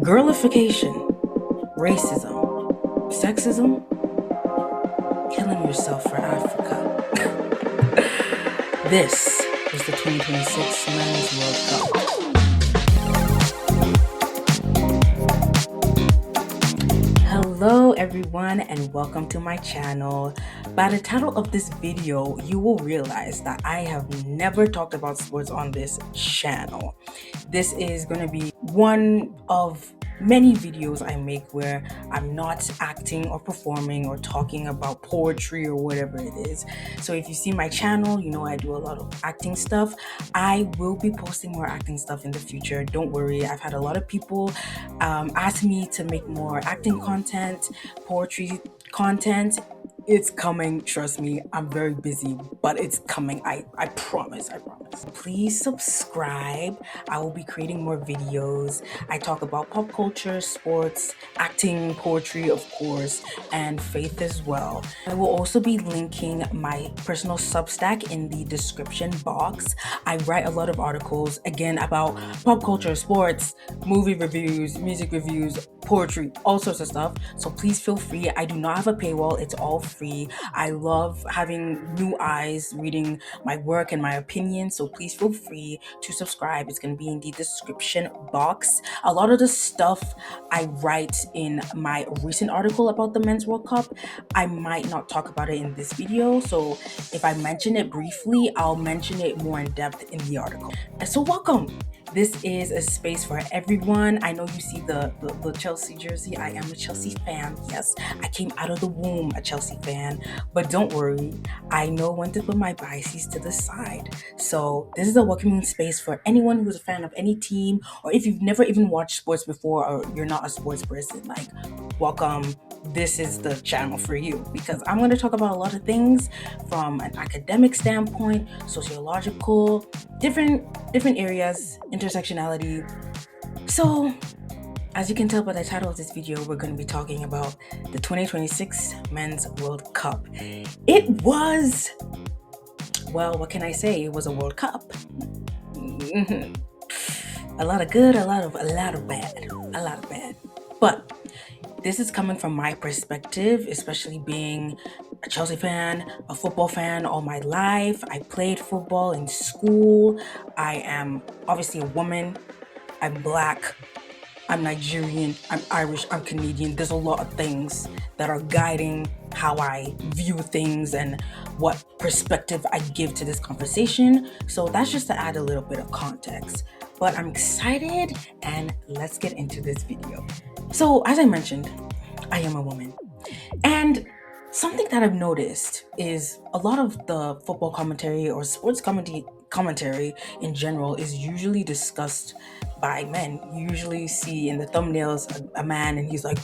Girlification, racism, sexism, killing yourself for Africa. This is the 2026 Men's World Cup. Hello everyone and welcome to my channel. By the title of this video, you will realize that I have never talked about sports on this channel. This is going to be one of many videos I make where I'm not acting or performing or talking about poetry or whatever it is. So if you see my channel, you know I do a lot of acting stuff. I will be posting more acting stuff in the future. Don't worry, I've had a lot of people ask me to make more acting content, poetry content. It's coming, trust me. I'm very busy, but it's coming. I promise. Please subscribe. I will be creating more videos. I talk about pop culture, sports, acting, poetry, of course, and faith as well. I will also be linking my personal Substack in the description box. I write a lot of articles, again, about pop culture, sports, movie reviews, music reviews, poetry, all sorts of stuff. So please feel free. I do not have a paywall. It's all free. I love having new eyes reading my work and my opinions. So please feel free to subscribe. It's going to be in the description box. A lot of the stuff I write in my recent article about the Men's World Cup, I might not talk about it in this video. So if I mention it briefly, I'll mention it more in depth in the article. So welcome. This is a space for everyone. I know you see the Chelsea jersey. I am a Chelsea fan. Yes, I came out of the womb a Chelsea fan. But don't worry, I know when to put my biases to the side. So this is a welcoming space for anyone who's a fan of any team, or if you've never even watched sports before or you're not a sports person, like, welcome. This is the channel for you, because I'm going to talk about a lot of things from an academic standpoint, sociological, different areas, intersectionality. So as you can tell by the title of this video, we're going to be talking about the 2026 Men's World Cup. It was, well, what can I say? It was a World Cup. A lot of good, a lot of bad. But this is coming from my perspective, especially being a Chelsea fan, a football fan all my life. I played football in school. I am obviously a woman. I'm Black. I'm Nigerian. I'm Irish. I'm Canadian. There's a lot of things that are guiding how I view things and what perspective I give to this conversation. So that's just to add a little bit of context. But I'm excited, and let's get into this video. So as I mentioned, I am a woman. And something that I've noticed is a lot of the football commentary or sports commentary in general is usually discussed by men. You usually see in the thumbnails a man, and he's like,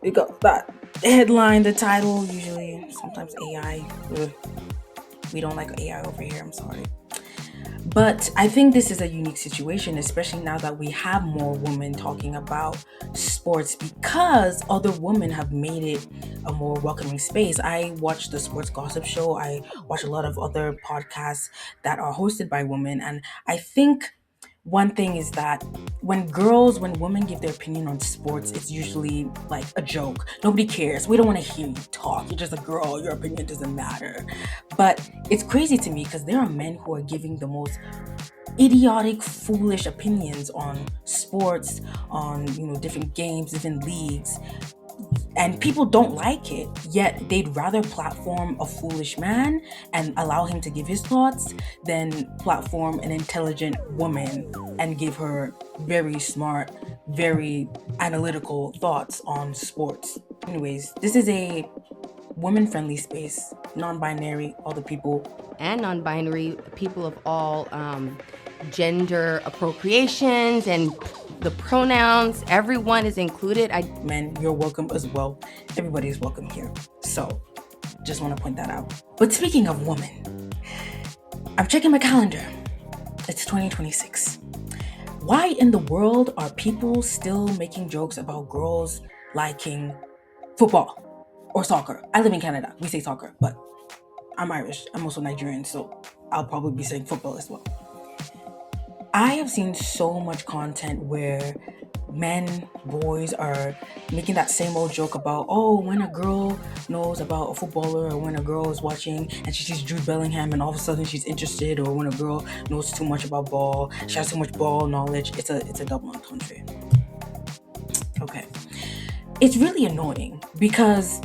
you got that headline, the title, usually, sometimes AI. Ugh. We don't like AI over here, I'm sorry. But I think this is a unique situation, especially now that we have more women talking about sports, because other women have made it a more welcoming space. I watch the Sports Gossip Show. I watch a lot of other podcasts that are hosted by women. And I think one thing is that when women give their opinion on sports, it's usually like a joke. Nobody cares. We don't want to hear you talk. You're just a girl. Your opinion doesn't matter. But it's crazy to me because there are men who are giving the most idiotic, foolish opinions on sports, on different games, different leagues. And people don't like it, yet they'd rather platform a foolish man and allow him to give his thoughts than platform an intelligent woman and give her very smart, very analytical thoughts on sports. Anyways, this is a women-friendly space, non-binary, all the people. And non-binary people of all gender appropriations and the pronouns, everyone is included. Men, you're welcome as well. Everybody is welcome here. So, just want to point that out. But speaking of women, I'm checking my calendar. It's 2026. Why in the world are people still making jokes about girls liking football or soccer? I live in Canada. We say soccer, but I'm Irish. I'm also Nigerian, so I'll probably be saying football as well. I have seen so much content where men, boys are making that same old joke about, oh, when a girl knows about a footballer, or when a girl is watching and she sees Jude Bellingham and all of a sudden she's interested, or when a girl knows too much about ball, she has too much ball knowledge. It's a double entendre. Okay. It's really annoying because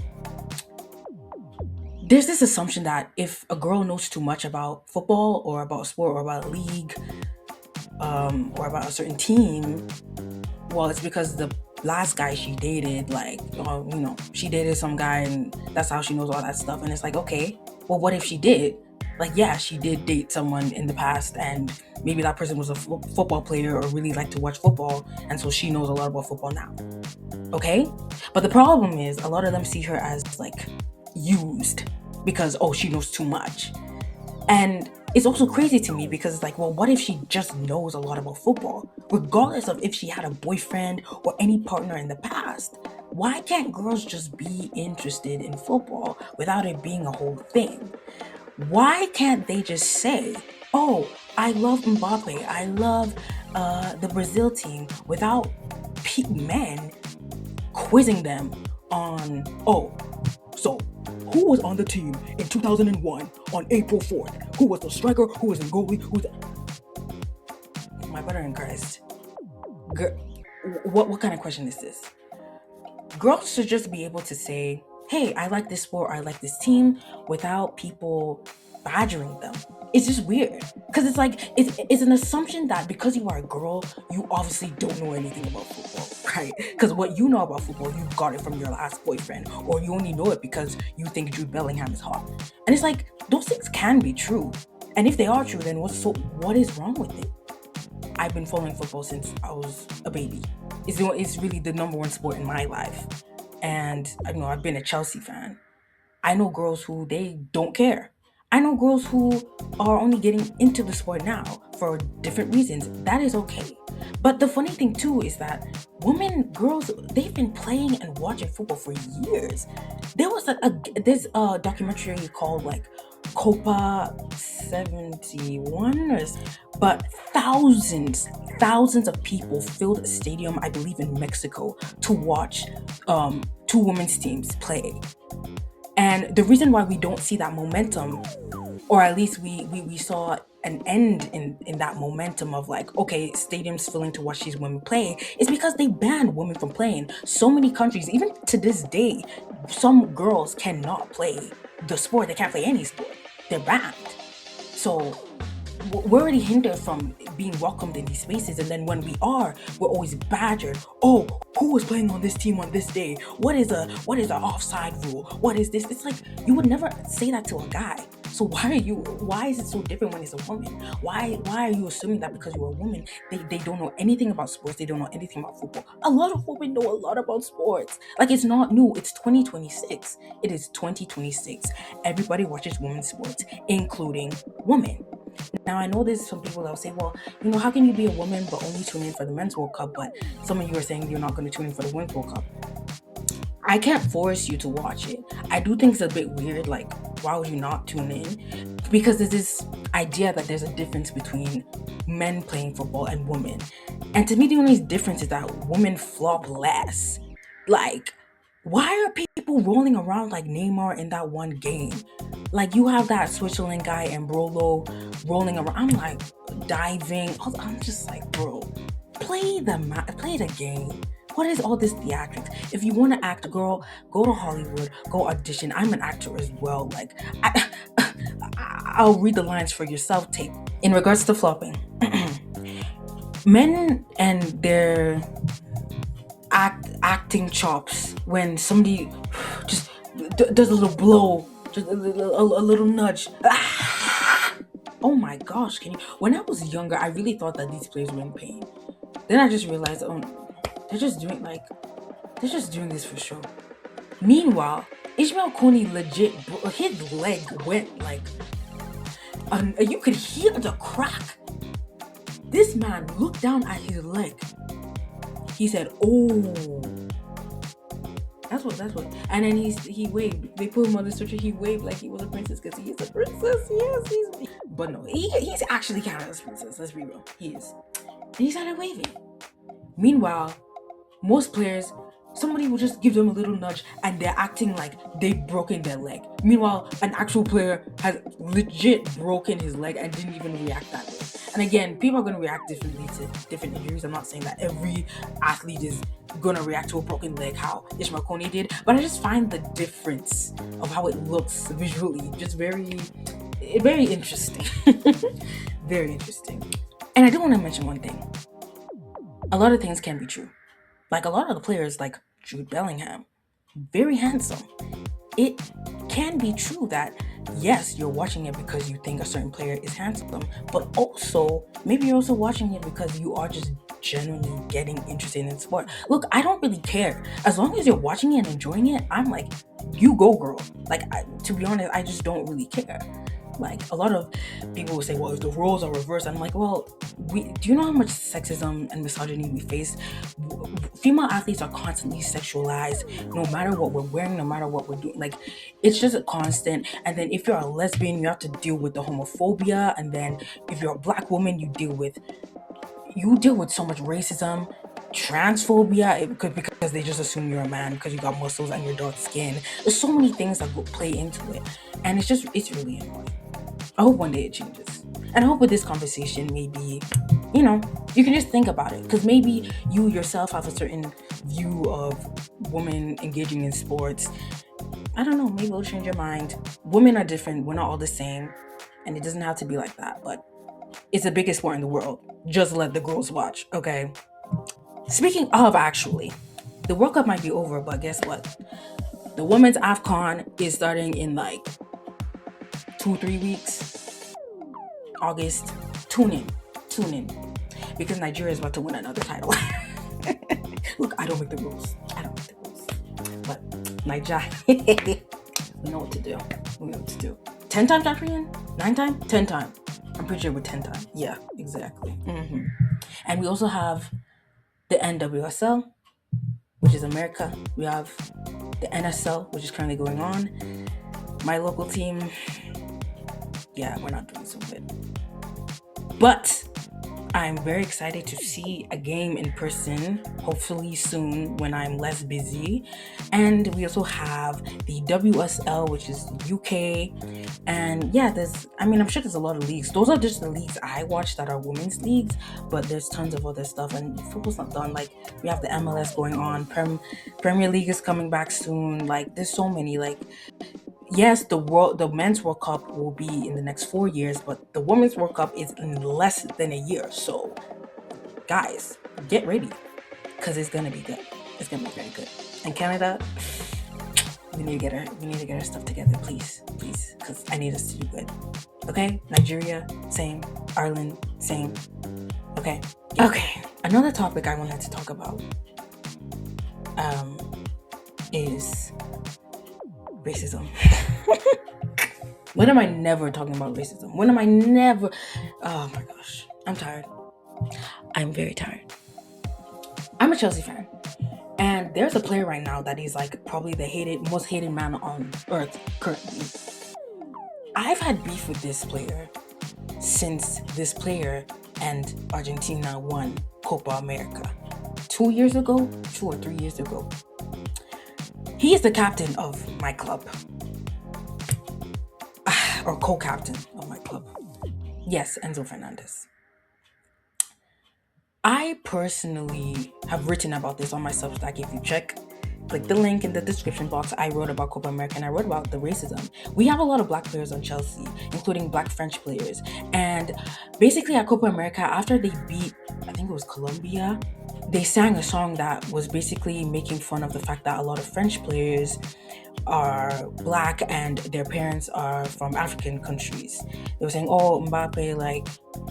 there's this assumption that if a girl knows too much about football or about a sport or about a league, or about a certain team, well, it's because the last guy she dated, like, she dated some guy and that's how she knows all that stuff. And it's like, okay, well, what if she did? Like, yeah, she did date someone in the past and maybe that person was a football player or really liked to watch football. And so she knows a lot about football now. Okay? But the problem is a lot of them see her as like used because, oh, she knows too much. And it's also crazy to me because it's like, well, what if she just knows a lot about football? Regardless of if she had a boyfriend or any partner in the past, why can't girls just be interested in football without it being a whole thing? Why can't they just say, oh, I love Mbappe, I love the Brazil team, without men quizzing them on, oh, so who was on the team in 2001 on April 4th? Who was the striker? Who was the goalie? My brother in Christ. What kind of question is this? Girls should just be able to say, hey, I like this sport, I like this team, without people badgering them. It's just weird. Because it's like, it's an assumption that because you are a girl, you obviously don't know anything about football, right? Because what you know about football, you got it from your last boyfriend, or you only know it because you think Jude Bellingham is hot. And it's like, those things can be true. And if they are true, then what is wrong with it? I've been following football since I was a baby. It's really the number one sport in my life. And I've been a Chelsea fan. I know girls who they don't care. I know girls who are only getting into the sport now for different reasons. That is okay. But the funny thing too is that girls, they've been playing and watching football for years. There was there's a documentary called like Copa 71, but thousands of people filled a stadium, I believe in Mexico, to watch two women's teams play. And the reason why we don't see that momentum, or at least we saw an end in that momentum of like, okay, stadiums filling to watch these women play, is because they banned women from playing. So many countries, even to this day, some girls cannot play the sport. They can't play any sport. They're banned. So we're already hindered from being welcomed in these spaces, and then when we are, we're always badgered. Oh, who was playing on this team on this day? What is a offside rule? What is this? It's like you would never say that to a guy. So why is it so different when it's a woman? Why are you assuming that because you're a woman, they don't know anything about sports, they don't know anything about football? A lot of women know a lot about sports. Like, it's not new. It's 2026. It is 2026. Everybody watches women's sports, including women. Now, I know there's some people that will say, well, how can you be a woman but only tune in for the Men's World Cup, but some of you are saying you're not going to tune in for the Women's World Cup? I can't force you to watch it. I do think it's a bit weird, like, why would you not tune in? Because there's this idea that there's a difference between men playing football and women. And to me, the only difference is that women flop less. Like, why are people rolling around like Neymar in that one game? Like, you have that Switzerland guy and Brolo rolling around. I'm like diving. I'm just like, bro, play the game. What is all this theatrics? If you want to act, girl, go to Hollywood, go audition. I'm an actor as well. Like, I'll read the lines for yourself, tape. In regards to flopping, men and their acting chops, when somebody just does a little blow, just a little nudge. Oh my gosh, when I was younger, I really thought that these players were in pain. Then I just realized, they're just doing this for show. Meanwhile, Ishmael Kone legit, his leg went like, you could hear the crack. This man looked down at his leg. He said, oh, that's what, and then he waved. They put him on the stretcher, he waved like he was a princess, because he is a princess, yes, but no, he's actually kind of a princess, let's be real, he is. And he started waving. Meanwhile, most players, somebody will just give them a little nudge and they're acting like they've broken their leg. Meanwhile, an actual player has legit broken his leg and didn't even react that way. And again, people are going to react differently to different injuries. I'm not saying that every athlete is going to react to a broken leg how Ishmael Kone did, but I just find the difference of how it looks visually just very interesting. Very interesting. And I do want to mention one thing. A lot of things can be true. Like a lot of the players, like Jude Bellingham, very handsome. It can be true that yes, you're watching it because you think a certain player is handsome, but also maybe you're also watching it because you are just genuinely getting interested in sport. Look, I don't really care. As long as you're watching it and enjoying it, I'm like, you go, girl. Like, to be honest, I just don't really care. Like, a lot of people will say, well, if the roles are reversed, I'm like, well, do you know how much sexism and misogyny we face? Female athletes are constantly sexualized, no matter what we're wearing, no matter what we're doing. Like, it's just a constant. And then if you're a lesbian, you have to deal with the homophobia. And then if you're a black woman, you deal with so much racism, transphobia, because they just assume you're a man because you got muscles and you're dark skin. There's so many things that play into it, and it's really annoying. I hope one day it changes, and I hope with this conversation, maybe, you can just think about it, because maybe you yourself have a certain view of women engaging in sports. I don't know, maybe it'll change your mind. Women are different, we're not all the same, and it doesn't have to be like that, but it's the biggest sport in the world. Just let the girls watch, okay? Speaking of, actually, the World Cup might be over, but guess what? The women's AFCON is starting in like 2-3 weeks. August. Tune in. Because Nigeria is about to win another title. Look, I don't make the rules. But Nigeria, we know what to do. 10-time champion? 9-time? 10-time. I'm pretty sure we're 10-time. Yeah, exactly. And we also have the NWSL, which is America. We have the NSL, which is currently going on. My local team, yeah, we're not doing so good. But I'm very excited to see a game in person, hopefully soon when I'm less busy. And we also have the WSL, which is UK. And yeah, I'm sure there's a lot of leagues. Those are just the leagues I watch that are women's leagues, but there's tons of other stuff, and football's not done. Like, we have the MLS going on, Premier League is coming back soon. Like, there's so many, like, yes, the men's World Cup will be in the next 4 years, but the women's World Cup is in less than a year. So, guys, get ready, because it's gonna be good. It's gonna be very good. And Canada, we need to get our stuff together, please, because I need us to do good. Okay, Nigeria, same. Ireland, same. Okay. Another topic I wanted to talk about is racism. When am I never talking about racism? When am I never? Oh my gosh, I'm tired. I'm very tired. I'm a Chelsea fan, and there's a player right now that is like probably the most hated man on earth currently. I've had beef with this player since this player and Argentina won Copa America 2 years ago, 2 or 3 years ago. He is the captain of my club. Or co-captain of my club. Yes, Enzo Fernandez. I personally have written about this on my Substack. If you check, click the link in the description box. I wrote about Copa America and I wrote about the racism. We have a lot of black players on Chelsea, including black French players. And basically at Copa America, after they beat, I think it was Colombia, they sang a song that was basically making fun of the fact that a lot of French players are black and their parents are from African countries. They were saying, oh, Mbappe, like,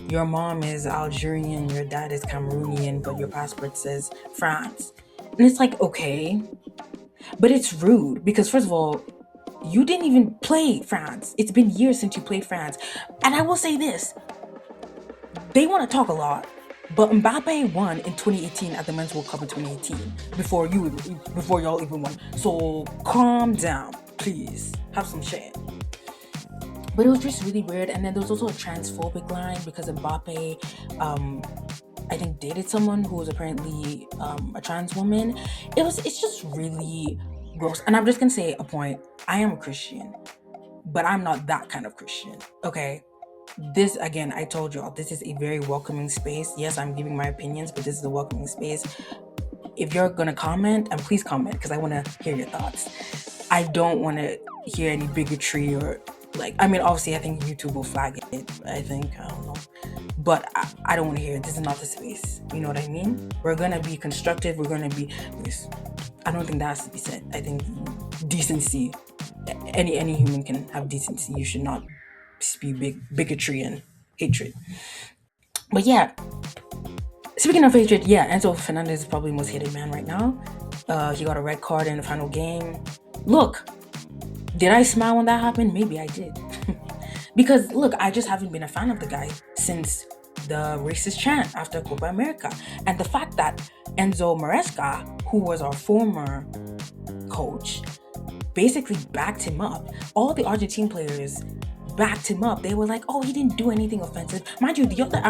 your mom is Algerian, your dad is Cameroonian, but your passport says France. And it's like, okay, but it's rude because, first of all, you didn't even play France. It's been years since you played France. And I will say this, they want to talk a lot, but Mbappe won in 2018 at the Men's World Cup in 2018 before y'all even won. So calm down, please. Have some shame. But it was just really weird. And then there was also a transphobic line because Mbappe I think dated someone who was apparently a trans woman. It's just really gross. And I'm just gonna say a point. I am a Christian, but I'm not that kind of Christian. Okay. This again, I told y'all, this is a very welcoming space. Yes, I'm giving my opinions, but this is a welcoming space. If you're gonna comment, and please comment because I want to hear your thoughts. I don't want to hear any bigotry or like. I mean, obviously, I think YouTube will flag it. I don't know, but I don't want to hear it. This is not the space. You know what I mean? We're gonna be constructive. We're gonna be. I don't think that has to be said. I think decency. Any human can have decency. You should not spew bigotry and hatred. But yeah, speaking of hatred, yeah, Enzo Fernandez is probably the most hated man right now. He got a red card in the final game. Look, did I smile when that happened? Maybe I did. Because look, I just haven't been a fan of the guy since the racist chant after Copa America. And the fact that Enzo Maresca, who was our former coach, basically backed him up. All the Argentine players backed him up. They were like, oh, he didn't do anything offensive. Mind you, the other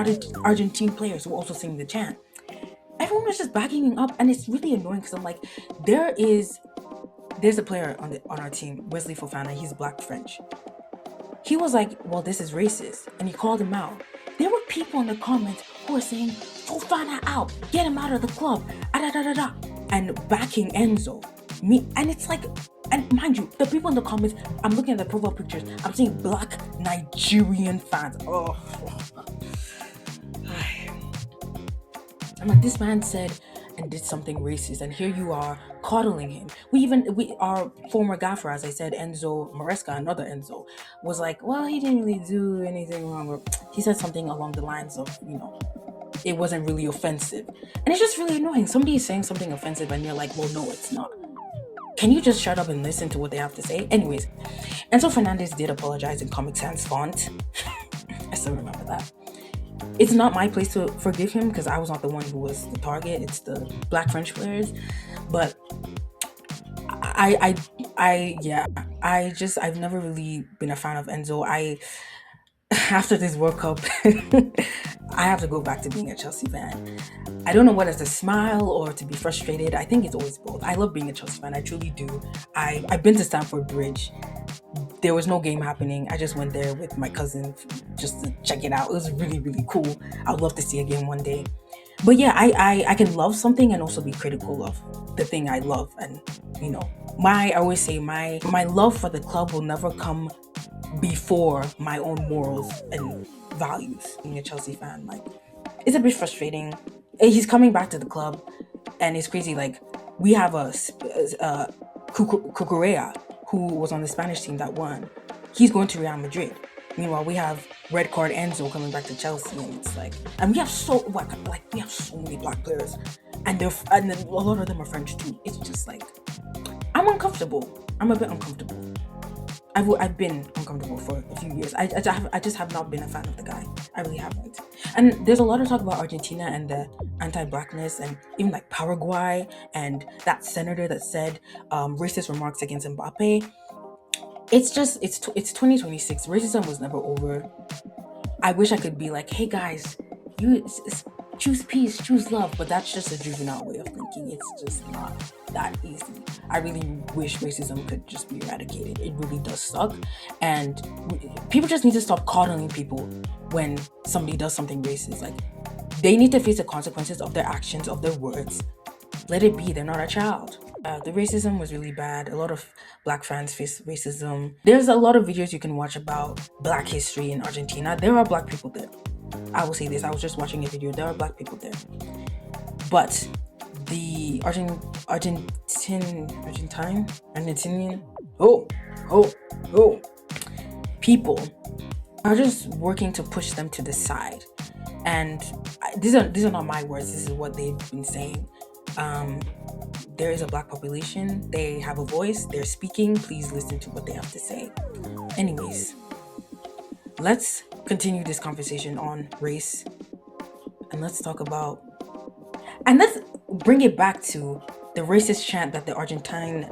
Argentine players were also singing the chant. Everyone was just backing him up, and it's really annoying because I'm like, there's a player on our team, Wesley Fofana. He's Black French. He was like, well, this is racist, and he called him out. There were people in the comments who were saying, Fofana out, get him out of the club, and backing Enzo. And it's like, and mind you, the people in the comments, I'm looking at the profile pictures, I'm seeing Black Nigerian fans. Oh, I'm like, this man said and did something racist, and here you are coddling him. Our former gaffer, as I said, Enzo Maresca, another Enzo, was like, well, he didn't really do anything wrong. He said something along the lines of, it wasn't really offensive. And it's just really annoying. Somebody is saying something offensive and you're like, well, no, it's not. Can you just shut up and listen to what they have to say? Anyways, Enzo Fernandez did apologize in Comic Sans font. I still remember that. It's not my place to forgive him because I was not the one who was the target. It's the Black French players. But I've never really been a fan of Enzo. After this World Cup, I have to go back to being a Chelsea fan. I don't know whether it's to smile or to be frustrated. I think it's always both. I love being a Chelsea fan. I truly do. I've been to Stamford Bridge. There was no game happening. I just went there with my cousin just to check it out. It was really, really cool. I would love to see a game one day. But yeah, I can love something and also be critical of the thing I love. And, I always say my love for the club will never come before my own morals and values. Being a Chelsea fan, like, it's a bit frustrating. He's coming back to the club, and it's crazy. Like, we have a Cucurella who was on the Spanish team that won. He's going to Real Madrid. Meanwhile, we have red card Enzo coming back to Chelsea, and it's like, and we have so many Black players, and then a lot of them are French too. It's just like, I'm uncomfortable. I'm a bit uncomfortable. I've been uncomfortable for a few years. I just have not been a fan of the guy. I really haven't. And there's a lot of talk about Argentina and the anti-Blackness, and even like Paraguay and that senator that said racist remarks against Mbappe. It's 2026. Racism was never over. I wish I could be like, hey guys, you choose peace, choose love, but that's just a juvenile way of thinking. It's just not that easy. I really wish racism could just be eradicated. It really does suck, and people just need to stop coddling people when somebody does something racist. Like, they need to face the consequences of their actions, of their words. Let it be. They're not a child. The racism was really bad. A lot of Black fans face racism. There's a lot of videos you can watch about Black history in Argentina. There are Black people there. I will say this. I was just watching a video. There are Black people there. But the Argentinian people are just working to push them to the side. And these are not my words. This is what they've been saying. There is a Black population. They have a voice. They're speaking. Please listen to what they have to say. Anyways, let's continue this conversation on race, and let's bring it back to the racist chant that the Argentinian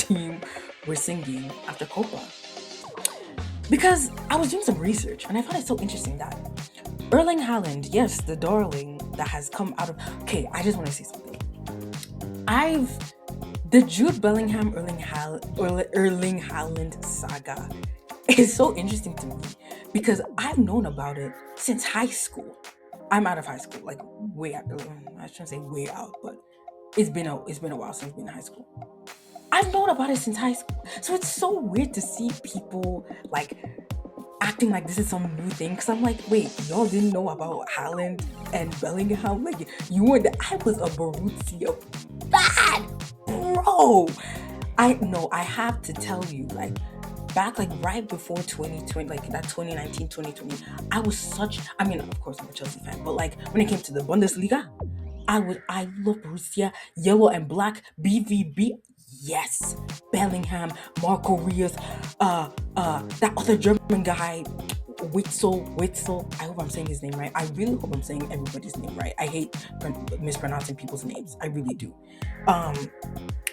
team were singing after Copa. Because I was doing some research and I found it so interesting that Erling Haaland, yes, the darling that has come out of. Okay, I just want to say something. I've the Jude Bellingham Erling Haaland saga is so interesting to me because I've known about it since high school. I'm out of high school, like way out. I shouldn't say way out, but it's been a while since I've been in high school. I've known about it since high school, so it's so weird to see people like acting like this is some new thing. Cause I'm like, wait, y'all didn't know about Haaland and Bellingham? Like you weren't. I was a Borussia fan, bro. I know. I have to tell you, like back like right before 2020, like that 2019, 2020, I was such. I mean, of course, I'm a Chelsea fan, but like when it came to the Bundesliga, I love Borussia, yellow and black, BVB. Yes, Bellingham, Marco Rios, that other German guy, Witzel. I hope I'm saying his name right. I really hope I'm saying everybody's name right. I hate mispronouncing people's names. I really do. Um,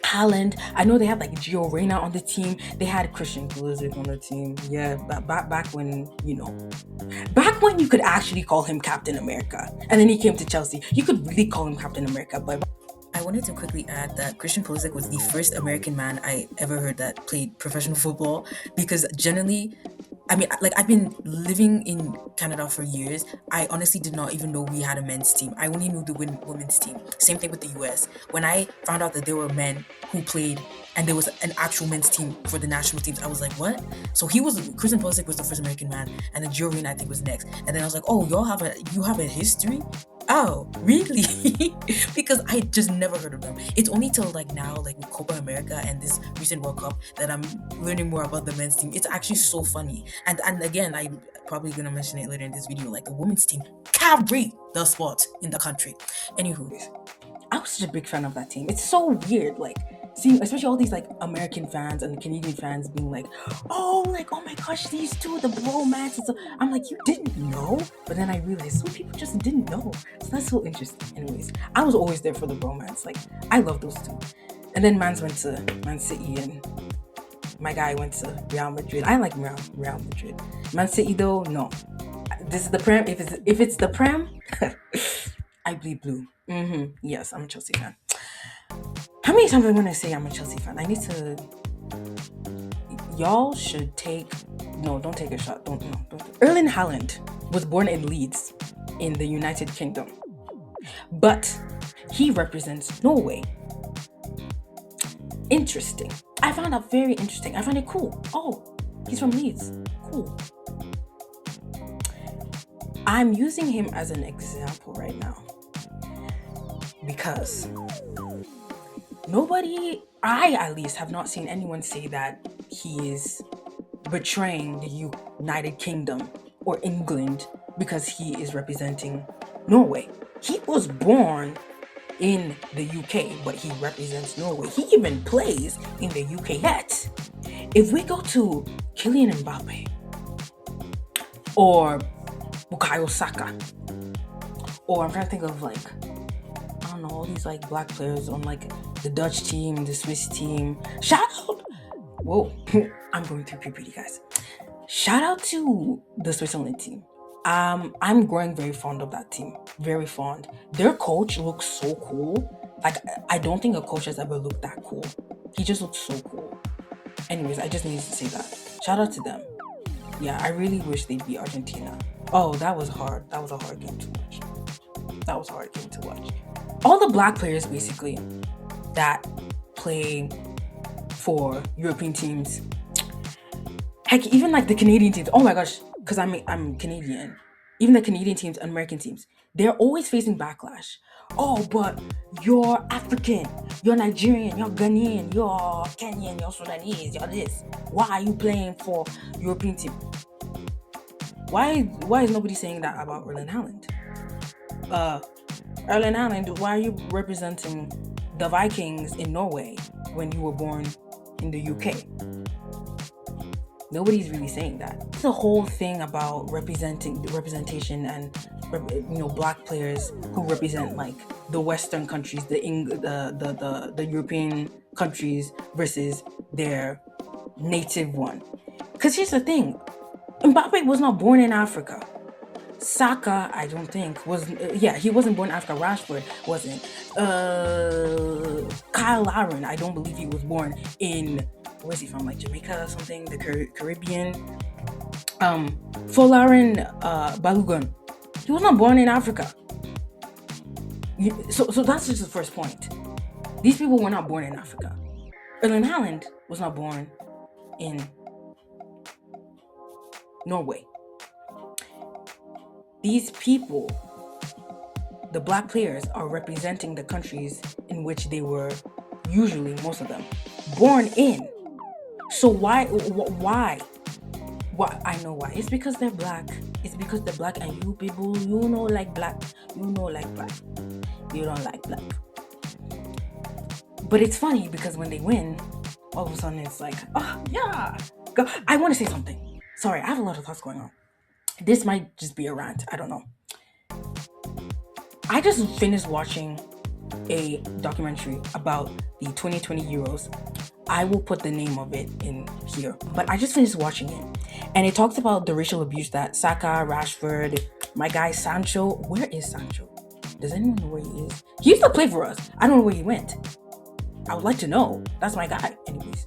Haaland. I know they had like Gio Reyna on the team. They had Christian Pulisic on the team. Yeah, back when back when you could actually call him Captain America, and then he came to Chelsea. You could really call him Captain America, but I wanted to quickly add that Christian Pulisic was the first American man I ever heard that played professional football because generally, I mean, like I've been living in Canada for years. I honestly did not even know we had a men's team. I only knew the women's team. Same thing with the US. When I found out that there were men who played and there was an actual men's team for the national teams, I was like, what? So Christian Pulisic was the first American man, and then Gio Reyna I think was next. And then I was like, oh, you have a history? Oh, really? Because I just never heard of them. It's only till like now, like with Copa America and this recent World Cup, that I'm learning more about the men's team. It's actually so funny. And again, I'm probably gonna mention it later in this video. Like the women's team carry the sport in the country. Anywho, I was such a big fan of that team. It's so weird, like seeing especially all these like American fans and Canadian fans being like, oh my gosh, these two, the bromance and stuff. I'm like, you didn't know? But then I realized some people just didn't know. So that's so interesting. Anyways, I was always there for the bromance. Like, I love those two. And then Mans went to Man City and my guy went to Real Madrid. I like Real Madrid. Man City though, no. This is the Prem. If it's the Prem, I bleed blue. Yes, I'm a Chelsea fan. How many times am I going to say I'm a Chelsea fan? I need to. Y'all should take. No, don't take a shot. Don't. Erling Haaland was born in Leeds, in the United Kingdom, but he represents Norway. Interesting. I found that very interesting. I found it cool. Oh, he's from Leeds. Cool. I'm using him as an example right now because I at least have not seen anyone say that he is betraying the United Kingdom or England because he is representing Norway. He was born in the UK, but he represents Norway. He even plays in the UK yet. If we go to Kylian Mbappe or Bukayo Saka, or I'm trying to think of like, I don't know, all these like black players on like the Dutch team, the Swiss team. Shout out! Whoa, I'm going through puberty, guys. Shout out to the Switzerland team. I'm growing very fond of that team. Very fond. Their coach looks so cool. Like I don't think a coach has ever looked that cool. He just looks so cool. Anyways, I just needed to say that. Shout out to them. Yeah, I really wish they'd beat Argentina. Oh, that was hard. That was a hard game to watch. All the black players basically that play for European teams. Heck, even like the Canadian teams. Oh my gosh, because I'm Canadian. Even the Canadian teams and American teams, they're always facing backlash. Oh, but you're African, you're Nigerian, you're Ghanaian, you're Kenyan, you're Sudanese, you're this. Why are you playing for European team? Why is nobody saying that about Erling Haaland? Erling Haaland, why are you representing the Vikings in Norway when you were born in the UK? Nobody's really saying that. It's a whole thing about representation and black players who represent like the Western countries, the European countries versus their native one. Because here's the thing, Mbappe was not born in Africa. Saka, I don't think was. He wasn't born in Africa. Rashford wasn't. Kyle Laren, I don't believe he was born in. Where's he from? Like Jamaica or something? The Caribbean. Folarin Balogun, he was not born in Africa. So that's just the first point. These people were not born in Africa. Erling Haaland was not born in Norway. These people, the black players, are representing the countries in which they were, usually most of them, born in. So why? Why? I know why. It's because they're black. It's because they're black, and you people, like black. Like black. You don't like black. But it's funny because when they win, all of a sudden it's like, oh yeah. I want to say something. Sorry, I have a lot of thoughts going on. This might just be a rant. I don't know. I just finished watching a documentary about the 2020 Euros. I will put the name of it in here. But I just finished watching it. And it talks about the racial abuse that Saka, Rashford, my guy Sancho. Where is Sancho? Does anyone know where he is? He used to play for us. I don't know where he went. I would like to know. That's my guy. Anyways.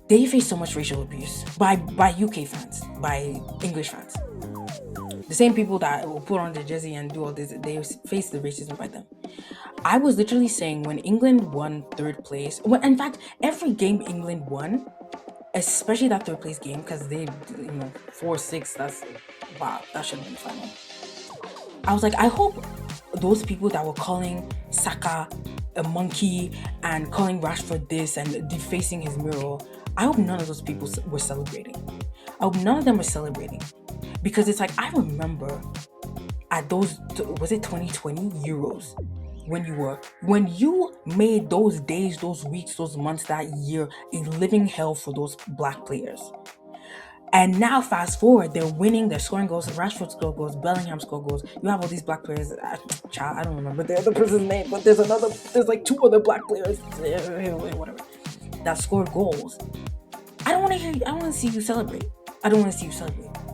They face so much racial abuse by UK fans, by English fans. The same people that will put on the jersey and do all this, they face the racism by them. I was literally saying when England won third place, well, in fact, every game England won, especially that third place game, because they, 4-6, wow, that should have been final. I was like, I hope those people that were calling Saka a monkey and calling Rashford this and defacing his mural, I hope none of those people were celebrating. I hope none of them were celebrating. Because it's like, I remember at those, was it 2020 Euros? When you made those days, those weeks, those months, that year a living hell for those black players. And now fast forward, they're winning, they're scoring goals, Rashford scored goals, Bellingham scored goals. You have all these black players, I don't remember the other person's name, but there's like two other black players, whatever, that scored goals. I don't want to see you celebrate.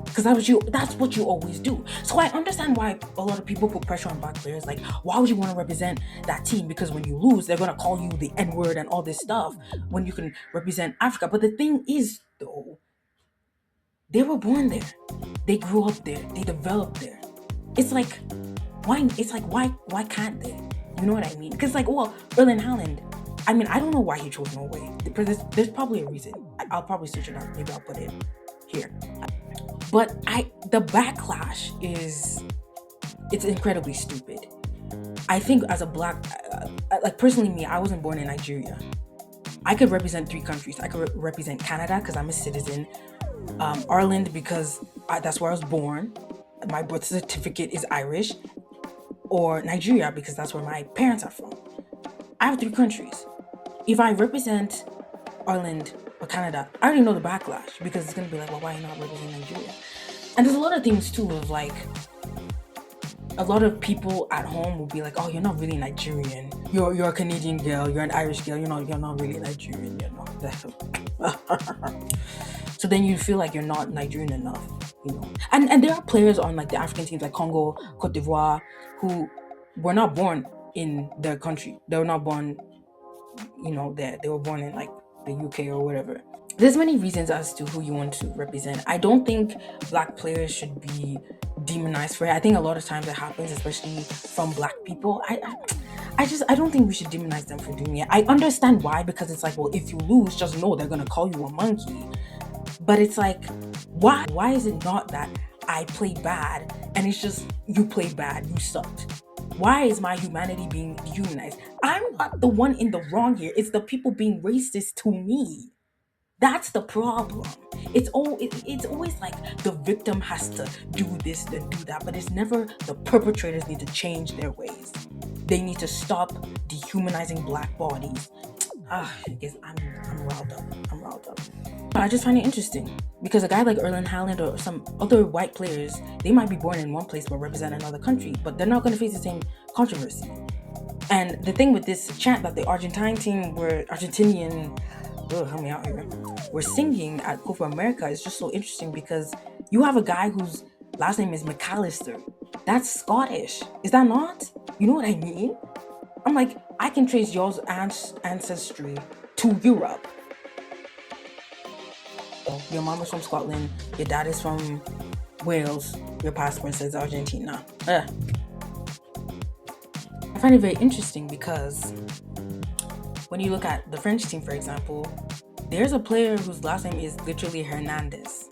Because that's what you always do. So I understand why a lot of people put pressure on black players. Like, why would you want to represent that team? Because when you lose, they're going to call you the N-word and all this stuff when you can represent Africa. But the thing is, though, they were born there. They grew up there. They developed there. It's like, why can't they? You know what I mean? Because Erling Haaland, I don't know why he chose Norway. There's probably a reason. I'll probably search it out. Maybe I'll put it here. But the backlash it's incredibly stupid. I think as a black, personally me, I wasn't born in Nigeria. I could represent 3 countries. I could represent Canada because I'm a citizen, Ireland because that's where I was born. My birth certificate is Irish, or Nigeria because that's where my parents are from. I have 3 countries. If I represent Ireland or Canada, I already know the backlash because it's going to be like, well, why are you not representing Nigeria? And there's a lot of things too of like, a lot of people at home will be like, oh, you're not really Nigerian. You're a Canadian girl. You're an Irish girl. You're not really Nigerian. You're not. So then you feel like you're not Nigerian enough, And there are players on like the African teams like Congo, Cote d'Ivoire, who were not born in their country. They were not born, there. They were born in like the UK or whatever. There's many reasons as to who you want to represent. I don't think black players should be demonized for it. I think a lot of times it happens, especially from black people. I don't think we should demonize them for doing it. I understand why, because it's like, well, if you lose, just know they're gonna call you a monkey. But it's like, why? Why is it not that I played bad and it's just you played bad, you sucked? Why is my humanity being dehumanized? I'm not the one in the wrong here. It's the people being racist to me. That's the problem. It's always like the victim has to do this and do that, but it's never the perpetrators need to change their ways. They need to stop dehumanizing black bodies. I guess I'm riled up. I just find it interesting because a guy like Erling Haaland or some other white players, they might be born in one place but represent another country, but they're not going to face the same controversy. And the thing with this chant that the Argentinian team were Argentinian, help me out here, we're singing at Copa America is just so interesting because you have a guy who's last name is McAllister. That's Scottish. Is that not? You know what I mean? I'm like, I can trace y'all's ancestry to Europe. Your mom is from Scotland, your dad is from Wales, your passport says Argentina. I find it very interesting because when you look at the French team, for example, there's a player whose last name is literally Hernandez.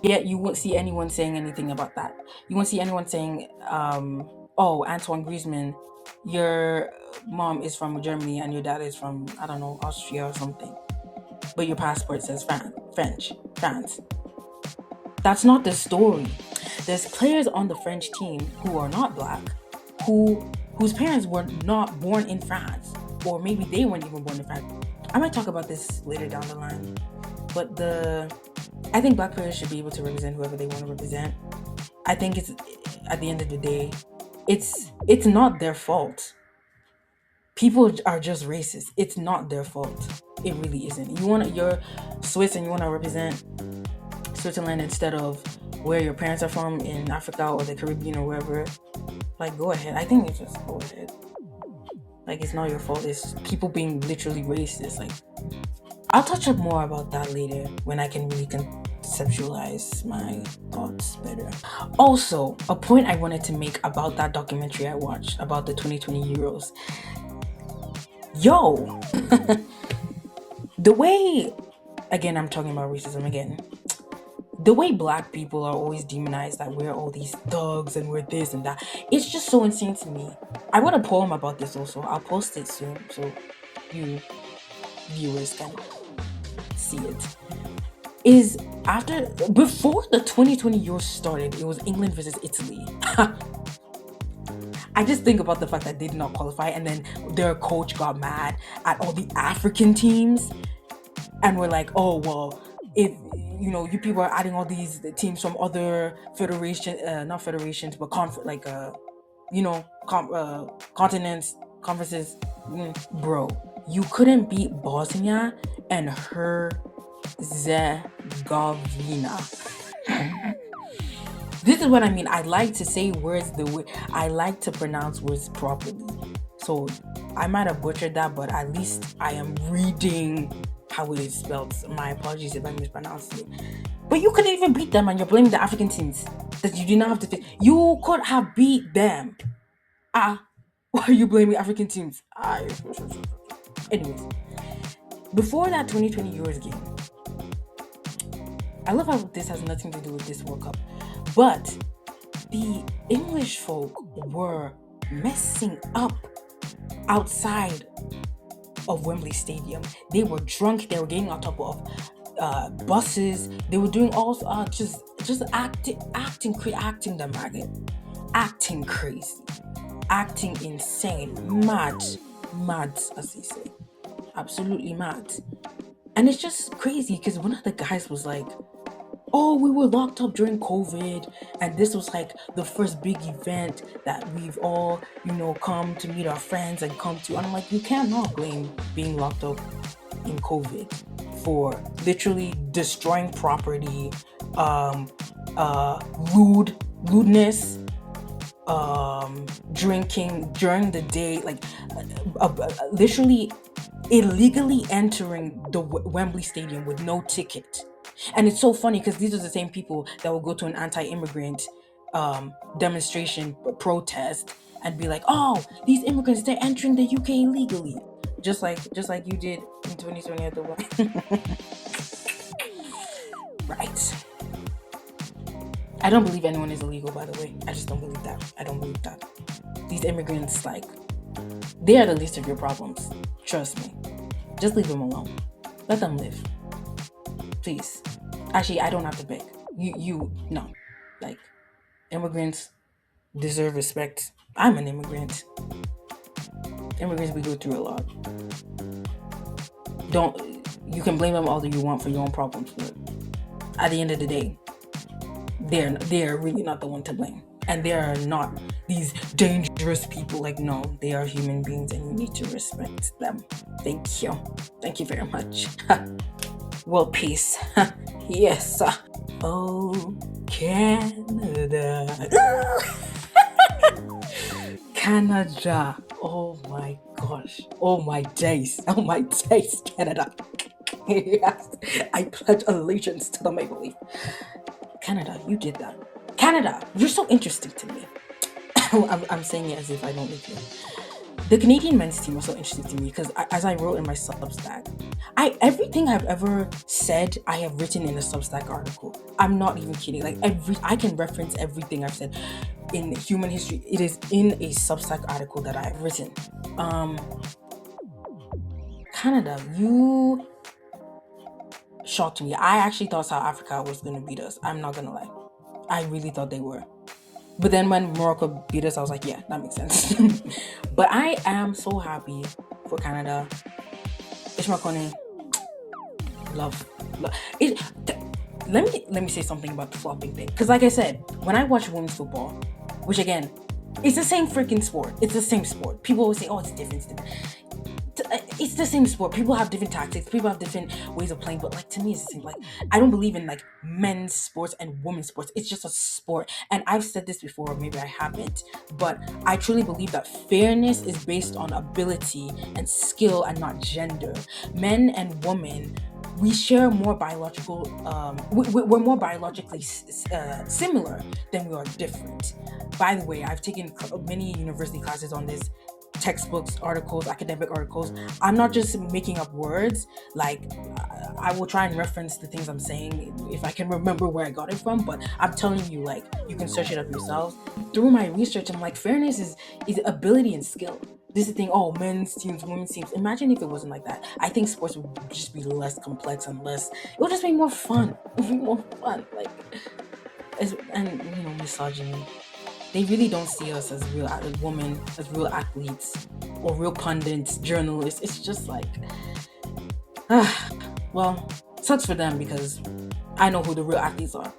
Yet you won't see anyone saying anything about that. You won't see anyone saying, oh, Antoine Griezmann, your mom is from Germany and your dad is from, I don't know, Austria or something. But your passport says France. That's not the story. There's players on the French team who are not black, whose parents were not born in France, or maybe they weren't even born in France. I might talk about this later down the line, but I think black players should be able to represent whoever they want to represent. I think it's, at the end of the day, it's not their fault. People are just racist. It's not their fault. It really isn't. You're Swiss and you want to represent Switzerland instead of where your parents are from in Africa or the Caribbean or wherever, like, go ahead. I think it's just go ahead. Like, it's not your fault. It's people being literally racist. Like, I'll touch up more about that later when I can really conceptualize my thoughts better. Also, a point I wanted to make about that documentary I watched about the 2020 Euros. Yo, the way, again, I'm talking about racism again. The way black people are always demonized, that we're all these thugs and we're this and that, it's just so insane to me. I wrote a poem about this also. I'll post it soon so you viewers can see it. Before the 2020 Euros started, it was England versus Italy. I just think about the fact that they did not qualify, and then their coach got mad at all the African teams, and we're like, oh well, if you people are adding all these teams from other not federations, but continents, conferences, bro, you couldn't beat Bosnia and Herzegovina. This is what I mean. I like to say words I like to pronounce words properly. So I might have butchered that, but at least I am reading how it is spelled. My apologies if I mispronounced it. But you couldn't even beat them, and you're blaming the African teams that you did not have to face. You could have beat them. Why are you blaming African teams? Anyways, before that 2020 Euros game, I love how this has nothing to do with this World Cup, but the English folk were messing up outside of Wembley Stadium. They were drunk. They were getting on top of buses. They were doing all just acting the maggot, acting crazy, acting insane, mad, as they say, absolutely mad. And it's just crazy because one of the guys was like, oh, we were locked up during COVID, and this was like the first big event that we've all, come to meet our friends and come to. And I'm like, you cannot blame being locked up in COVID for literally destroying property, rudeness, drinking during the day, like literally illegally entering the Wembley Stadium with no ticket. And it's so funny because these are the same people that will go to an anti-immigrant demonstration protest and be like, oh, these immigrants, they're entering the UK illegally, just like you did in 2020 at the one. Right. I don't believe anyone is illegal, by the way. I just don't believe that. These immigrants, like, they are the least of your problems. Trust me. Just leave them alone. Let them live. Please. Actually, I don't have to beg. No. Like, immigrants deserve respect. I'm an immigrant. Immigrants, we go through a lot. You can blame them all that you want for your own problems, but at the end of the day, they're really not the one to blame. And they are not these dangerous people. Like, no, they are human beings and you need to respect them. Thank you. Thank you very much. Well, peace. Yes. Oh, Canada. Canada. Oh my gosh. Oh my days. Oh my days, Canada. Yes. I pledge allegiance to the Maple Leaf. Canada, you did that. Canada, you're so interesting to me. I'm saying it as if I don't live here. The Canadian men's team was so interesting to me because, as I wrote in my Substack, everything I've ever said I have written in a Substack article. I'm not even kidding. Like I can reference everything I've said in human history. It is in a Substack article that I've written. Canada, you shocked me. I actually thought South Africa was gonna beat us. I'm not gonna lie. I really thought they were. But then when Morocco beat us, I was like, yeah, that makes sense. But I am so happy for Canada. Ishmakone, love. It, let me say something about the flopping thing. Because like I said, when I watch women's football, which again, it's the same freaking sport. It's the same sport. People always say, oh, it's different. It's the same sport. People have different tactics. People have different ways of playing. But like to me, it's the same. Like I don't believe in like men's sports and women's sports. It's just a sport. And I've said this before, maybe I haven't, but I truly believe that fairness is based on ability and skill and not gender. Men and women, we share more biological. We're more biologically similar than we are different. By the way, I've taken many university classes on this, textbooks, articles, academic articles. I'm not just making up words. Like I will try and reference the things I'm saying if I can remember where I got it from. But I'm telling you, like you can search it up yourselves. Through my research, I'm like, fairness is ability and skill. This is the thing. Oh, men's teams, women's teams. Imagine if it wasn't like that. I think sports would just be less complex and less. It would just be more fun. It would be more fun. Like, and misogyny. They really don't see us as real women, as real athletes, or real pundits, journalists. It's just like, well, sucks for them because I know who the real athletes are.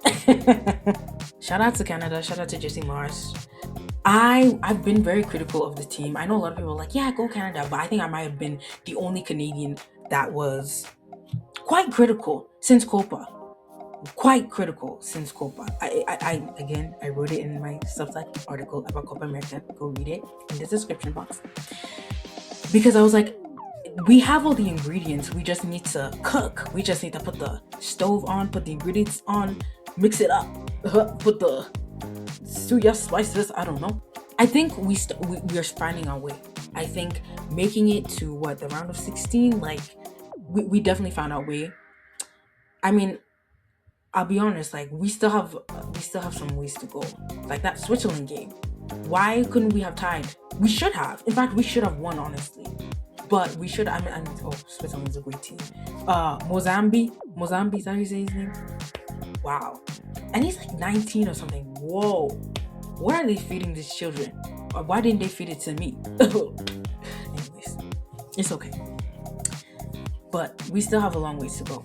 Shout out to Canada. Shout out to Jesse Mars. I've been very critical of the team. I know a lot of people are like, yeah, go Canada, but I think I might have been the only Canadian that was quite critical since Copa. Quite critical since Copa. I wrote it in my Substack article about Copa America. Go read it in the description box. Because I was like, we have all the ingredients. We just need to cook. We just need to put the stove on, put the ingredients on, mix it up, put the suya spices. I don't know. I think we are finding our way. I think making it to the round of 16, like we definitely found our way. I mean, I'll be honest, like we still have some ways to go. Like that Switzerland game. Why couldn't we have tied? We should have. In fact, we should have won, honestly. But we should. Switzerland's a great team. Mozambique, is that how you say his name? Wow. And he's like 19 or something. Whoa. Where are they feeding these children? Or why didn't they feed it to me? Anyways, it's okay. But we still have a long ways to go.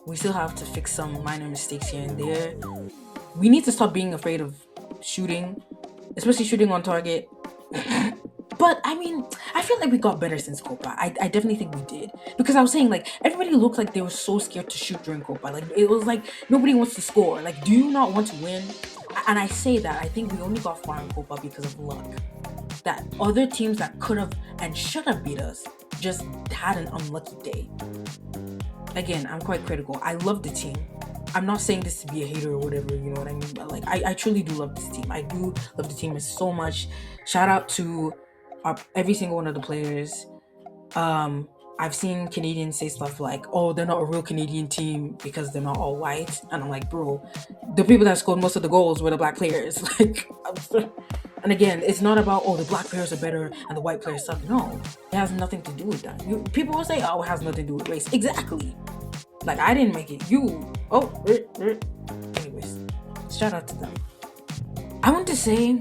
We still have to fix some minor mistakes here and there. We need to stop being afraid of shooting, especially shooting on target. But I mean, I feel like we got better since Copa. I definitely think we did. Because I was saying, like, everybody looked like they were so scared to shoot during Copa. Like, it was like nobody wants to score. Like, do you not want to win? And I say that, I think we only got far in Copa because of luck. That other teams that could have and should have beat us just had an unlucky day. Again, I'm quite critical. I love the team. I'm not saying this to be a hater or whatever, you know what I mean? But like, I truly do love this team. I do love the team so much. Shout out to every single one of the players. I've seen Canadians say stuff like, oh, they're not a real Canadian team because they're not all white. And I'm like, bro, the people that scored most of the goals were the black players. Like, and again, it's not about, oh, the black players are better and the white players suck. No, it has nothing to do with that. People will say, oh, it has nothing to do with race. Exactly. Like, I didn't make it. You. Oh. Anyways, shout out to them. I want to say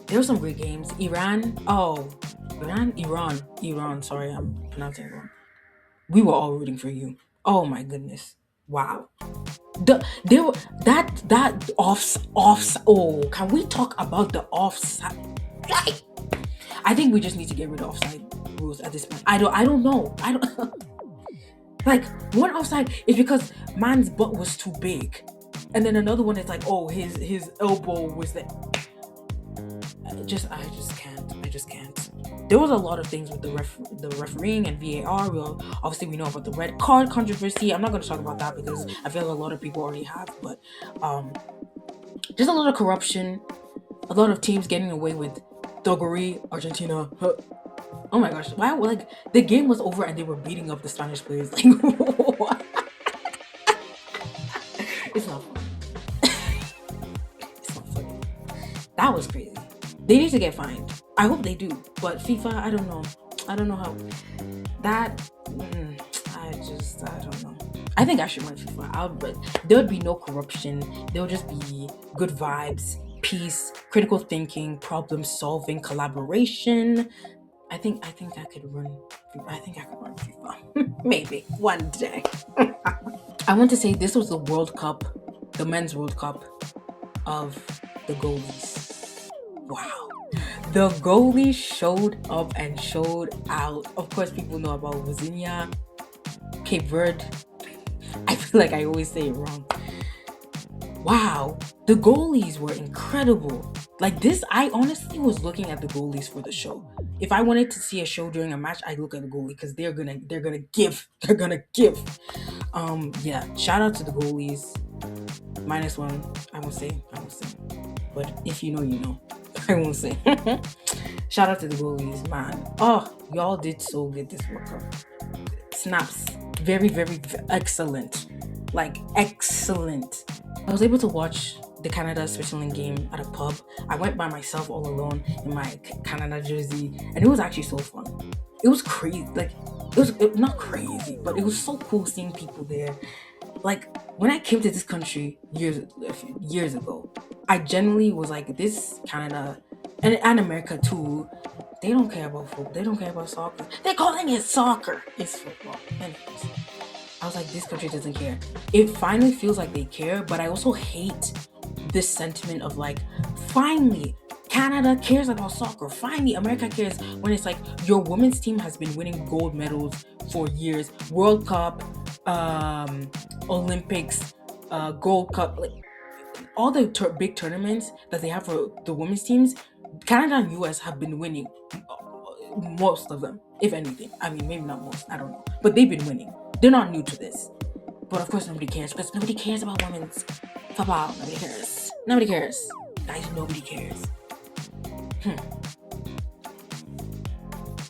there were some great games. Iran. Sorry, I'm pronouncing it wrong. We were all rooting for you. Oh my goodness. Wow. That offs. Oh, can we talk about the offside? Like, I think we just need to get rid of offside rules at this point. I don't know. Like, one offside is because man's butt was too big. And then another one is like, oh, his elbow was the I just can't. There was a lot of things with the refereeing and VAR. Well, obviously we know about the red card controversy. I'm not going to talk about that because I feel like a lot of people already have. But um, just a lot of corruption, a lot of teams getting away with thuggery. Argentina. Huh. Oh my gosh! Why? Like the game was over and they were beating up the Spanish players. Like, what? It's not funny. It's not funny. That was crazy. They need to get fined. I hope they do. But FIFA, I don't know. I don't know how that. I don't know. I think I should run FIFA. But there would be no corruption. There would just be good vibes, peace, critical thinking, problem solving, collaboration. I think I could run. I think I could run FIFA. Maybe one day. I want to say this was the World Cup, the men's World Cup of the goalies. Wow. The goalie showed up and showed out. Of course, people know about Ziga, Cape Verde. I feel like I always say it wrong. Wow, the goalies were incredible. Like this, I honestly was looking at the goalies for the show. If I wanted to see a show during a match, I'd look at the goalie because they're gonna give. They're gonna give. Yeah, shout out to the goalies. -1. I won't say. But if you know, you know. I won't say. Shout out to the goalies, man. Oh, y'all did so good this World Cup. Snaps. Very, very excellent. Like, excellent. I was able to watch the Canada-Switzerland game at a pub. I went by myself all alone in my Canada jersey, and it was actually so fun. It was crazy. Like, not crazy, but it was so cool seeing people there. Like, when I came to this country years ago, I genuinely was like, this Canada and America too, they don't care about football. They don't care about soccer. They're calling it soccer. It's football. Anyways, I was like, this country doesn't care. It finally feels like they care, but I also hate this sentiment of like, finally, Canada cares about soccer. Finally, America cares when it's like your women's team has been winning gold medals for years. World Cup, Olympics, Gold Cup, like all the big tournaments that they have for the women's teams, Canada and US have been winning most of them, if anything. I mean, maybe not most, I don't know. But they've been winning. They're not new to this. But of course nobody cares because nobody cares about women's football. Nobody cares. Nobody cares. Guys, nobody cares.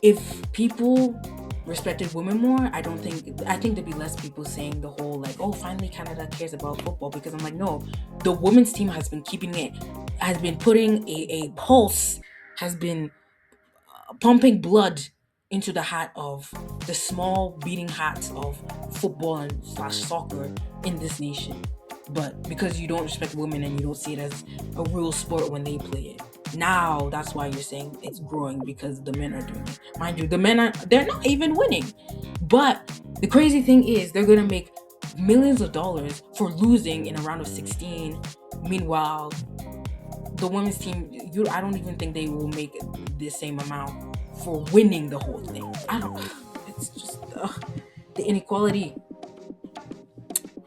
If people respected women more, I think there'd be less people saying the whole like, oh, finally Canada cares about football, because I'm like, no, the women's team has been keeping it, has been putting a pulse, has been pumping blood into the hat of the small beating hearts of football and slash soccer in this nation. But because you don't respect women and you don't see it as a real sport when they play it, now that's why you're saying it's growing because the men are doing it. Mind you, they're not even winning. But the crazy thing is they're gonna make millions of dollars for losing in a round of 16. Meanwhile, the women's team, I don't even think they will make the same amount for winning the whole thing. It's just the inequality.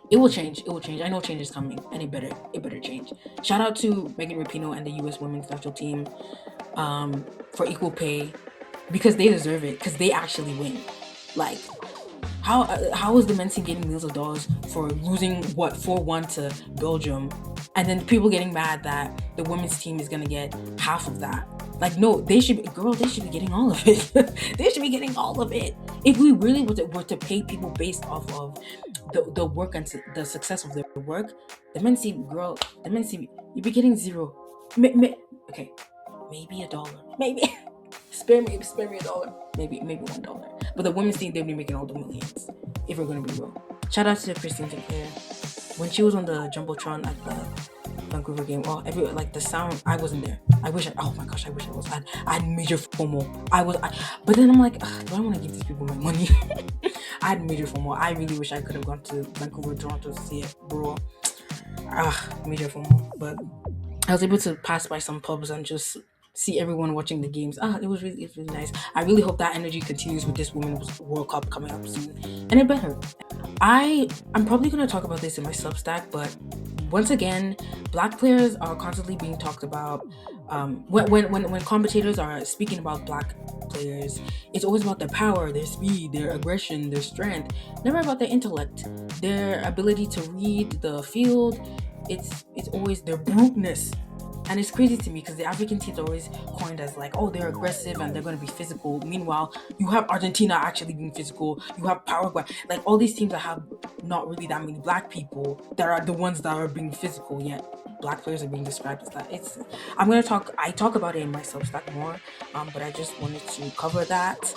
It will change. I know change is coming, and it better change. Shout out to Megan Rapinoe and the U.S. women's national team for equal pay, because they deserve it, because they actually win. Like, how is the men's team getting millions of dollars for losing 4-1 to Belgium, and then people getting mad that the women's team is gonna get half of that? Like, no, they should be getting all of it. They should be getting all of it. If we really were to pay people based off of the work and the success of their work, the men's team, you'd be getting zero. Okay, maybe $1. Maybe spare me $1. Maybe $1. But the women's team, they'd be making all the millions. If we're gonna be real. Shout out to Christine Sinclair. When she was on the jumbotron at the Vancouver game, the sound, I wasn't there. Oh my gosh, I wish I was. I had major FOMO. But then I'm like, do I want to give these people my money? I had major FOMO. I really wish I could have gone to Vancouver, Toronto to see it, bro. Major FOMO. But I was able to pass by some pubs and just see everyone watching the games. It was really nice. I really hope that energy continues with this Women's World Cup coming up soon, and it better. I'm probably gonna talk about this in my Substack, but once again, black players are constantly being talked about. When commentators are speaking about black players, it's always about their power, their speed, their aggression, their strength, never about their intellect, their ability to read the field. It's always their bruteness. And it's crazy to me because the African teams are always coined as like, oh, they're aggressive and they're going to be physical. Meanwhile, you have Argentina actually being physical. You have Paraguay, like all these teams that have not really that many black people that are the ones that are being physical. Yet black players are being described as that. I talk about it in my Substack more, but I just wanted to cover that.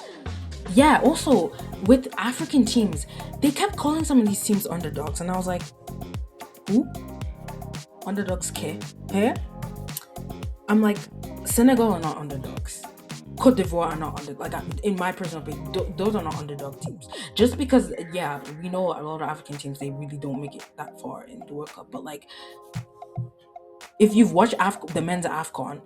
Yeah. Also, with African teams, they kept calling some of these teams underdogs, and I was like, who? Underdogs care? Hey? I'm like, Senegal are not underdogs. Cote d'Ivoire are not in my personal opinion, those are not underdog teams. Just because, yeah, we know a lot of African teams, they really don't make it that far in the World Cup. But like, if you've watched the men's AFCON,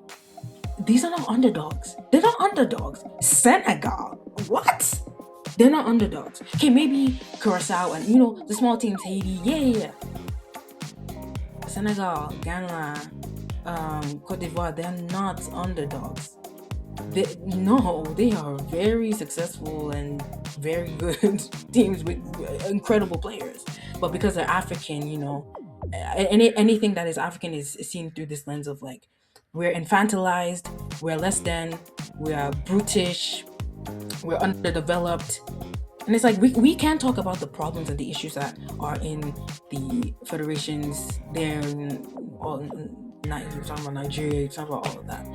these are not underdogs. They're not underdogs. Senegal, what? They're not underdogs. Okay, maybe Curacao and the small teams, Haiti, yeah. Senegal, Ghana, Cote d'Ivoire, they're not underdogs. They are very successful and very good teams with incredible players. But because they're African, anything that is African is seen through this lens of like, we're infantilized, we're less than, we are brutish, we're underdeveloped. And it's like we can't talk about the problems and the issues that are in the federations there. You're talking about Nigeria, you're talking about all of that.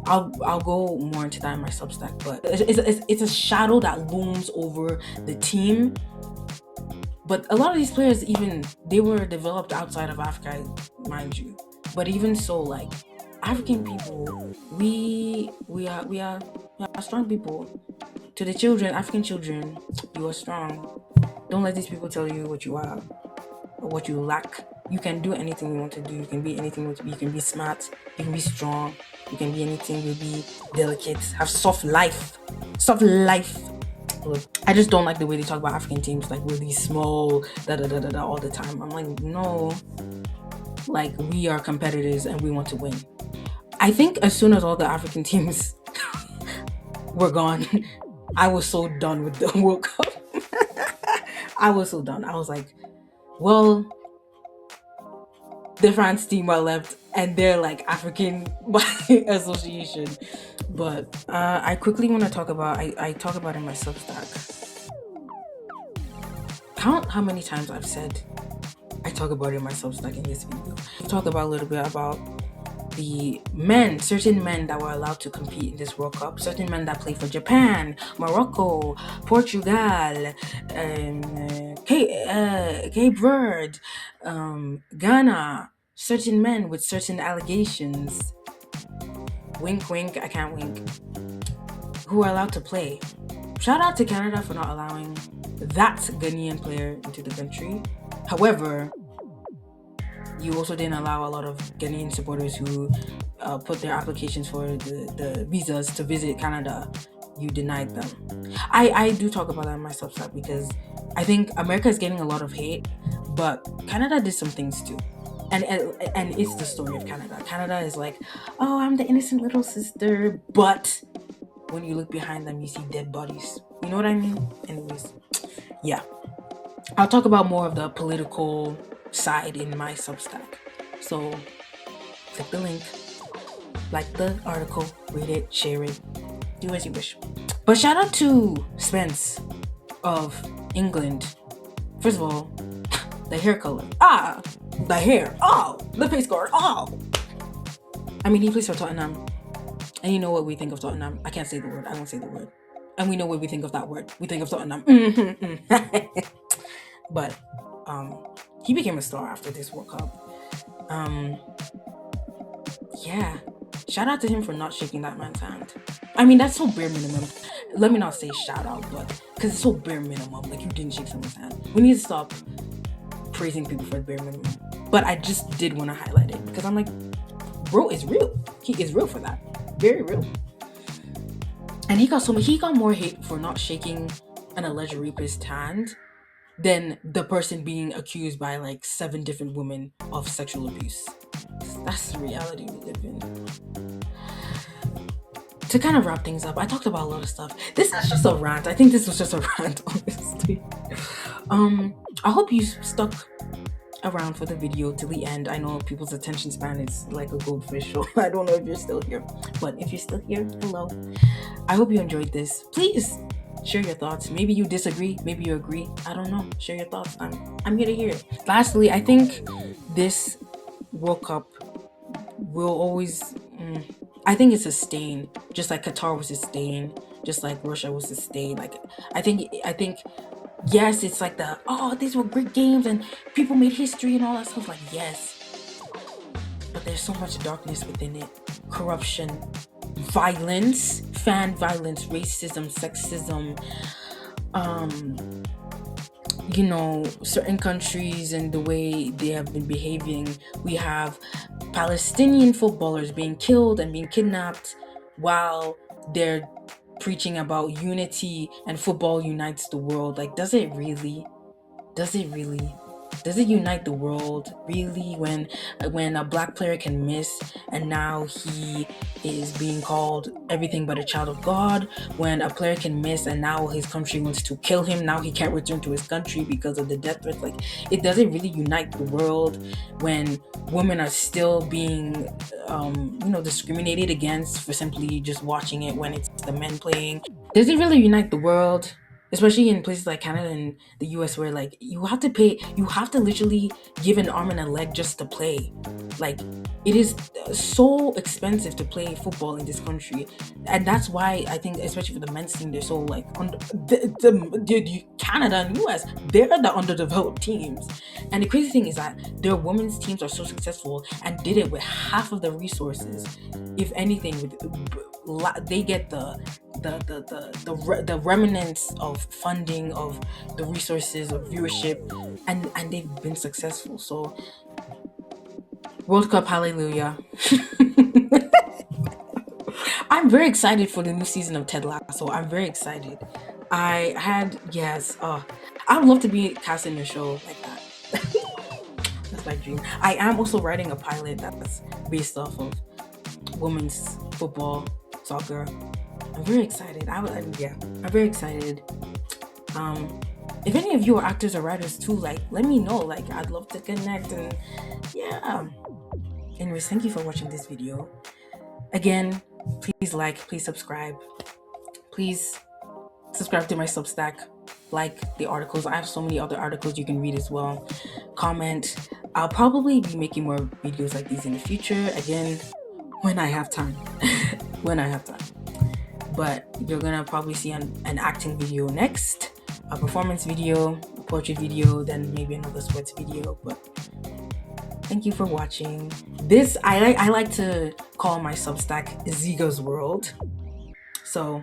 I'll go more into that in my Substack, but it's a shadow that looms over the team. But a lot of these players, even they were developed outside of Africa, mind you. But even so, like African people, we are strong people. To the children, African children, you are strong. Don't let these people tell you what you are or what you lack. You can do anything you want to do. You can be anything you want to be. You can be smart. You can be strong. You can be anything. You'll be delicate. Have soft life. Soft life. Look, I just don't like the way they talk about African teams like really small, all the time. I'm like, no. Like, we are competitors and we want to win. I think as soon as all the African teams were gone, I was so done with the World Cup. I was so done. I was like, well, the France team are left and they're like African by association. But I quickly want to talk about, I talk about in my Substack. Count how many times I've said I talk about it in my Substack in this video. I'll talk about a little bit about the certain men that were allowed to compete in this World Cup, certain men that play for Japan, Morocco, Portugal, Cape Verde, Ghana, certain men with certain allegations, wink wink, I can't wink, who are allowed to play. Shout out to Canada for not allowing that Ghanaian player into the country. However, you also didn't allow a lot of Ghanaian supporters who put their applications for the visas to visit Canada. You denied them. I do talk about that in my Substack because I think America is getting a lot of hate, but Canada did some things too. And it's the story of Canada. Canada is like, oh, I'm the innocent little sister, but when you look behind them, you see dead bodies. You know what I mean? Anyways, yeah. I'll talk about more of the political side in my Substack. So click the link, like the article, read it, share it, do as you wish. But shout out to Spence of England. First of all, the hair color. The hair. The face guard. I mean, he plays for Tottenham. And you know what we think of Tottenham. I can't say the word. I won't say the word. And we know what we think of that word. We think of Tottenham. But he became a star after this World Cup. Yeah. Shout out to him for not shaking that man's hand. I mean, that's so bare minimum. Let me not say shout out, but because it's so bare minimum. Like, you didn't shake someone's hand. We need to stop praising people for the bare minimum. But I just did want to highlight it because I'm like, bro is real. He is real for that. Very real. And he got more hate for not shaking an alleged rapist hand than the person being accused by like seven different women of sexual abuse. That's the reality we live in. To kind of wrap things up, I talked about a lot of stuff. This is just a rant. I think this was just a rant, honestly. I hope you stuck around for the video till the end. I know people's attention span is like a goldfish, so I don't know if you're still here. But if you're still here, hello. I hope you enjoyed this. Please share your thoughts. Maybe you disagree, maybe you agree. I don't know. Share your thoughts. I'm here to hear it. Lastly, I think this World Cup will always I think it's a stain, just like Qatar was a stain, just like Russia was a stain. Like I think yes, it's like the oh, these were great games and people made history and all that stuff. Like yes, but there's so much darkness within it. Corruption, violence, fan violence, racism, sexism, um, certain countries and the way they have been behaving. We have Palestinian footballers being killed and being kidnapped while they're preaching about unity and football unites the world. Like, does it really? Does it really? Does it unite the world really when a black player can miss and now he is being called everything but a child of God? When a player can miss and now his country wants to kill him, now he can't return to his country because of the death threats. Like, it doesn't really unite the world when women are still being discriminated against for simply just watching it when it's the men playing. Does it really unite the world? Especially in places like Canada and the US where like you have to literally give an arm and a leg just to play. Like, it is so expensive to play football in this country. And that's why I think, especially for the men's team, they're so like Canada and US, they're the underdeveloped teams. And the crazy thing is that their women's teams are so successful and did it with half of the resources. If anything, they get the remnants of funding, of the resources, of viewership, and they've been successful. So World Cup, hallelujah. I'm very excited for the new season of Ted Lasso. I'm very excited. I had yes, I would love to be cast in a show like that. That's my dream. I am also writing a pilot that's based off of women's football, soccer. I'm very excited. Yeah, I'm very excited. Um, if any of you are actors or writers too, like, let me know. Like, I'd love to connect. And yeah. Anyways, thank you for watching this video. Again, please like, please subscribe, please subscribe to my Substack. Like the articles. I have so many other articles you can read as well. Comment. I'll probably be making more videos like these in the future. Again, when I have time. When I have time. But you're gonna probably see an acting video next, a performance video, a portrait video, then maybe another sports video. But thank you for watching. This I like to call my Substack Ziga's World. So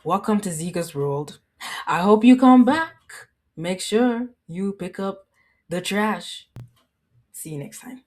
welcome to Ziga's World. I hope you come back. Make sure you pick up the trash. See you next time.